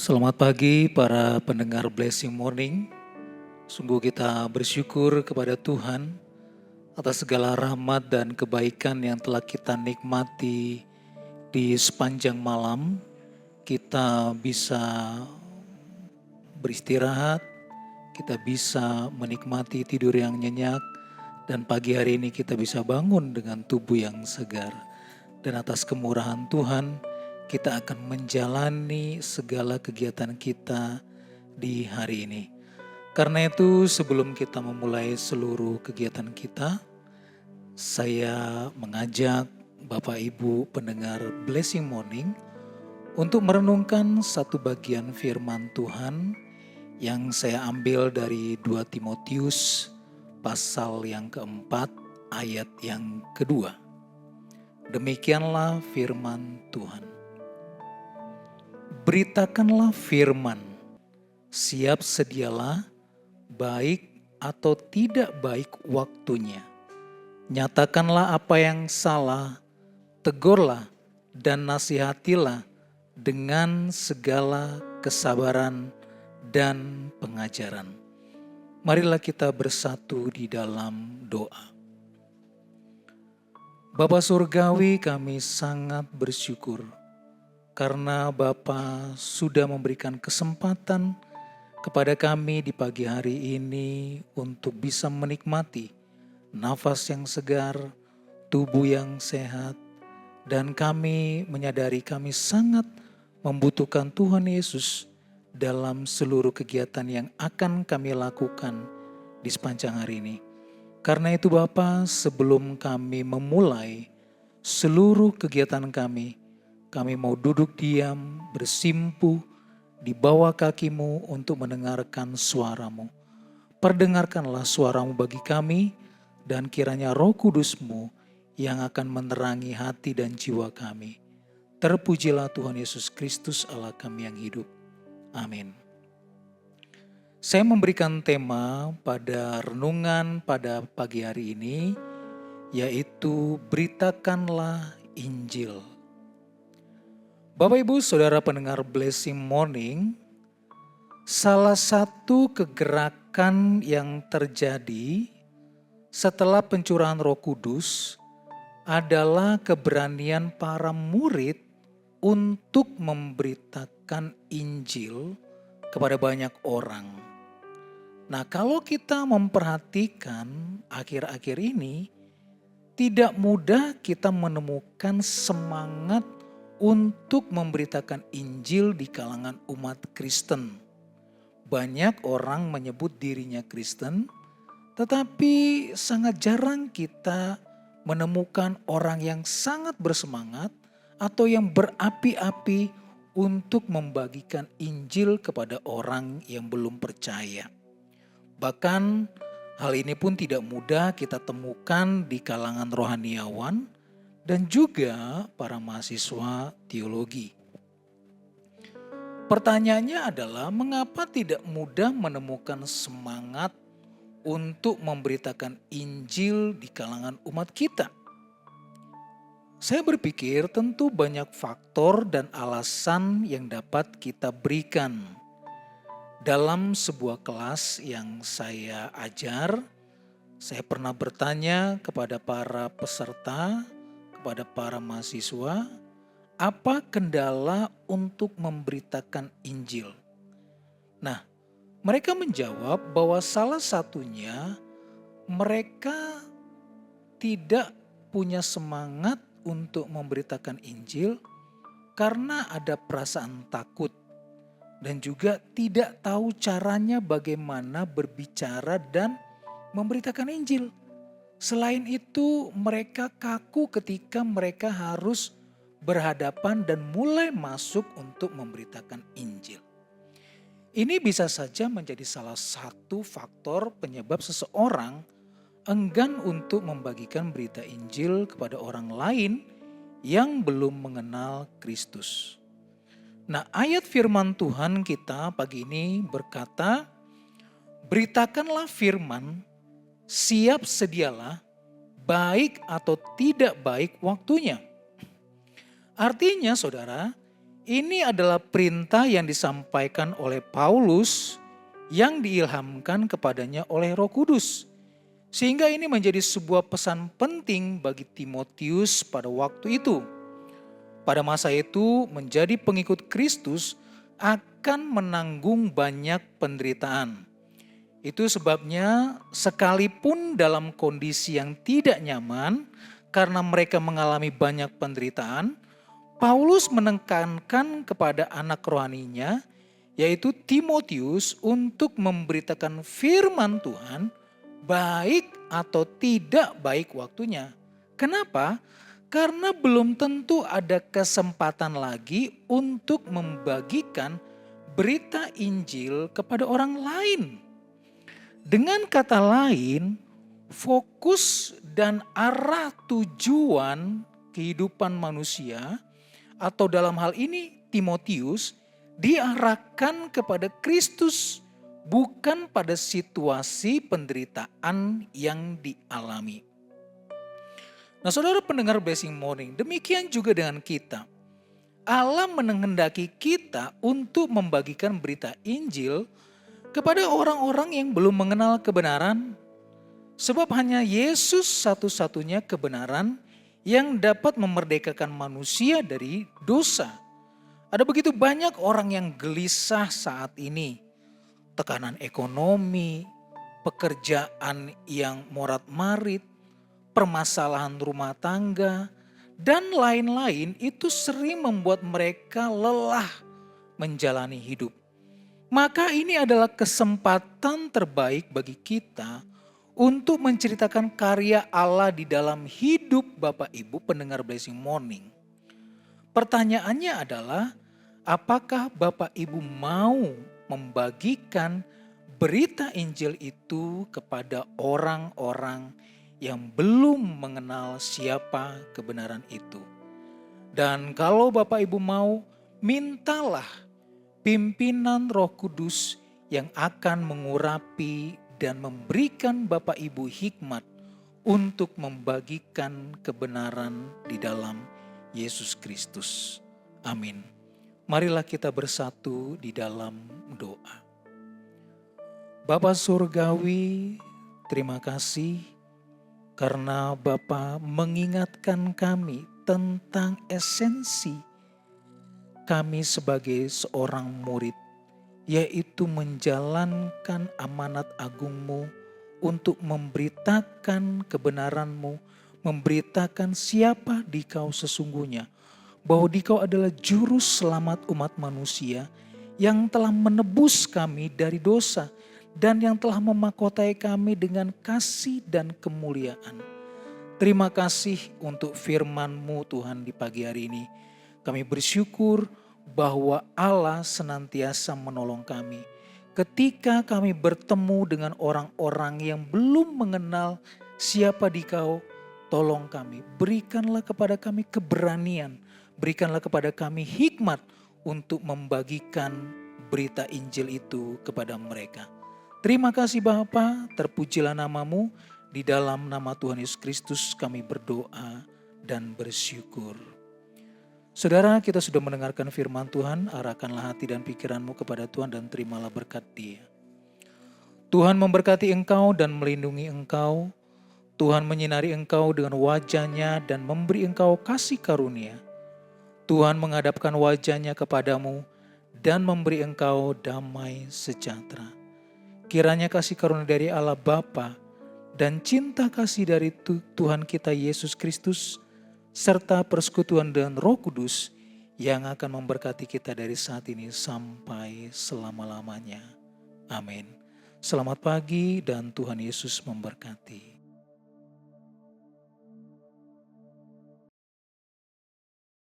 Selamat pagi para pendengar Blessing Morning. Sungguh kita bersyukur kepada Tuhan atas segala rahmat dan kebaikan yang telah kita nikmati di sepanjang malam. Kita bisa beristirahat, kita bisa menikmati tidur yang nyenyak, dan pagi hari ini kita bisa bangun dengan tubuh yang segar. Dan atas kemurahan Tuhan, kita akan menjalani segala kegiatan kita di hari ini. Karena itu sebelum kita memulai seluruh kegiatan kita, saya mengajak Bapak Ibu pendengar Blessing Morning untuk merenungkan satu bagian firman Tuhan yang saya ambil dari 2 Timotius pasal yang keempat ayat yang kedua. Demikianlah firman Tuhan. Beritakanlah firman, siap sedialah, baik atau tidak baik waktunya. Nyatakanlah apa yang salah, tegurlah dan nasihatilah dengan segala kesabaran dan pengajaran. Marilah kita bersatu di dalam doa. Bapa Surgawi, kami sangat bersyukur karena Bapa sudah memberikan kesempatan kepada kami di pagi hari ini untuk bisa menikmati nafas yang segar, tubuh yang sehat, dan kami menyadari kami sangat membutuhkan Tuhan Yesus dalam seluruh kegiatan yang akan kami lakukan di sepanjang hari ini. Karena itu Bapa, sebelum kami memulai seluruh kegiatan kami mau duduk diam, bersimpuh di bawah kaki-Mu untuk mendengarkan suara-Mu. Perdengarkanlah suara-Mu bagi kami, dan kiranya Roh Kudus-Mu yang akan menerangi hati dan jiwa kami. Terpujilah Tuhan Yesus Kristus Allah kami yang hidup. Amin. Saya memberikan tema pada renungan pada pagi hari ini, yaitu beritakanlah Injil. Bapak Ibu Saudara pendengar Blessing Morning, salah satu kegerakan yang terjadi setelah pencurahan Roh Kudus adalah keberanian para murid untuk memberitakan Injil kepada banyak orang. Nah, kalau kita memperhatikan akhir-akhir ini, tidak mudah kita menemukan semangat untuk memberitakan Injil di kalangan umat Kristen. Banyak orang menyebut dirinya Kristen, tetapi sangat jarang kita menemukan orang yang sangat bersemangat atau yang berapi-api untuk membagikan Injil kepada orang yang belum percaya. Bahkan hal ini pun tidak mudah kita temukan di kalangan rohaniawan dan juga para mahasiswa teologi. Pertanyaannya adalah mengapa tidak mudah menemukan semangat untuk memberitakan Injil di kalangan umat kita? Saya berpikir tentu banyak faktor dan alasan yang dapat kita berikan. Dalam sebuah kelas yang saya ajar, saya pernah bertanya kepada para peserta, kepada para mahasiswa, apa kendala untuk memberitakan Injil? Nah, mereka menjawab bahwa salah satunya mereka tidak punya semangat untuk memberitakan Injil karena ada perasaan takut dan juga tidak tahu caranya bagaimana berbicara dan memberitakan Injil. Selain itu, mereka kaku ketika mereka harus berhadapan dan mulai masuk untuk memberitakan Injil. Ini bisa saja menjadi salah satu faktor penyebab seseorang enggan untuk membagikan berita Injil kepada orang lain yang belum mengenal Kristus. Nah, ayat firman Tuhan kita pagi ini berkata, beritakanlah firman, siap sedialah, baik atau tidak baik waktunya. Artinya saudara, Ini adalah perintah yang disampaikan oleh Paulus yang diilhamkan kepadanya oleh Roh Kudus. Sehingga ini menjadi sebuah pesan penting bagi Timotius pada waktu itu. Pada masa itu menjadi pengikut Kristus akan menanggung banyak penderitaan. Itu sebabnya sekalipun dalam kondisi yang tidak nyaman karena mereka mengalami banyak penderitaan, Paulus menekankan kepada anak rohaninya, yaitu Timotius, untuk memberitakan firman Tuhan, baik atau tidak baik waktunya. Kenapa? Karena belum tentu ada kesempatan lagi untuk membagikan berita Injil kepada orang lain. Dengan kata lain, fokus dan arah tujuan kehidupan manusia, atau dalam hal ini Timotius, diarahkan kepada Kristus, bukan pada situasi penderitaan yang dialami. Nah, saudara pendengar Blessing Morning, demikian juga dengan kita. Allah menghendaki kita untuk membagikan berita Injil kepada orang-orang yang belum mengenal kebenaran, sebab hanya Yesus satu-satunya kebenaran yang dapat memerdekakan manusia dari dosa. Ada begitu banyak orang yang gelisah saat ini. Tekanan ekonomi, pekerjaan yang morat-marit, permasalahan rumah tangga, dan lain-lain itu sering membuat mereka lelah menjalani hidup. Maka ini adalah kesempatan terbaik bagi kita untuk menceritakan karya Allah di dalam hidup Bapak Ibu pendengar Blessing Morning. Pertanyaannya adalah, apakah Bapak Ibu mau membagikan berita Injil itu kepada orang-orang yang belum mengenal siapa kebenaran itu? Dan kalau Bapak Ibu mau, mintalah pimpinan Roh Kudus yang akan mengurapi dan memberikan Bapak Ibu hikmat untuk membagikan kebenaran di dalam Yesus Kristus. Amin. Marilah kita bersatu di dalam doa. Bapa Surgawi, terima kasih karena Bapa mengingatkan kami tentang esensi kami sebagai seorang murid, yaitu menjalankan amanat agung-Mu untuk memberitakan kebenaran-Mu, memberitakan siapa Dikau sesungguhnya, bahwa Dikau adalah juru selamat umat manusia yang telah menebus kami dari dosa dan yang telah memahkotai kami dengan kasih dan kemuliaan. Terima kasih untuk firman-Mu Tuhan di pagi hari ini. Kami bersyukur bahwa Allah senantiasa menolong kami. Ketika kami bertemu dengan orang-orang yang belum mengenal siapa Dikau, tolong kami, berikanlah kepada kami keberanian, berikanlah kepada kami hikmat untuk membagikan berita Injil itu kepada mereka. Terima kasih Bapa, terpujilah nama-Mu, di dalam nama Tuhan Yesus Kristus kami berdoa dan bersyukur. Saudara, kita sudah mendengarkan firman Tuhan, arahkanlah hati dan pikiranmu kepada Tuhan dan terimalah berkat Dia. Tuhan memberkati engkau dan melindungi engkau. Tuhan menyinari engkau dengan wajah-Nya dan memberi engkau kasih karunia. Tuhan menghadapkan wajah-Nya kepadamu dan memberi engkau damai sejahtera. Kiranya kasih karunia dari Allah Bapa dan cinta kasih dari Tuhan kita Yesus Kristus, serta persekutuan dengan Roh Kudus yang akan memberkati kita dari saat ini sampai selama-lamanya. Amin. Selamat pagi dan Tuhan Yesus memberkati.